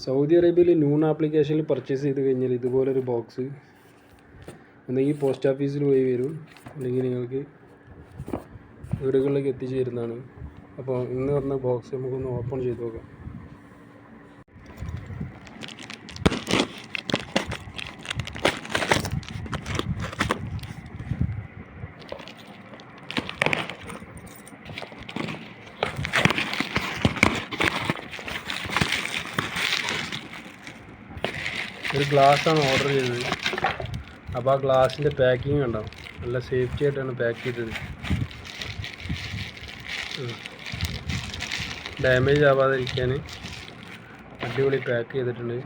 Saudi അറേബ്യയിൽ noon ആപ്ലിക്കേഷനിൽ purchase ചെയ്ത് കഴിഞ്ഞാൽ ഇതുപോലൊരു ബോക്സ് ഒന്നെങ്കിൽ പോസ്റ്റ് ഓഫീസിൽ പോയി വരും, അല്ലെങ്കിൽ നിങ്ങൾക്ക് വീടുകളിലേക്ക് എത്തിച്ചു തരുന്നതാണ്. അപ്പോൾ ഇന്ന് പറഞ്ഞ ബോക്സ് നമുക്കൊന്ന് ഓപ്പൺ ചെയ്ത് നോക്കാം. ഒരു ഗ്ലാസ്സാണ് ഓർഡർ ചെയ്തത്. അപ്പോൾ ആ ഗ്ലാസിൻ്റെ പാക്കിങ് കണ്ടോ, നല്ല സേഫ്റ്റി ആയിട്ടാണ് പാക്ക് ചെയ്തത്. ഡാമേജ് ആവാതിരിക്കാൻ അടിപൊളി പാക്ക് ചെയ്തിട്ടുണ്ട്.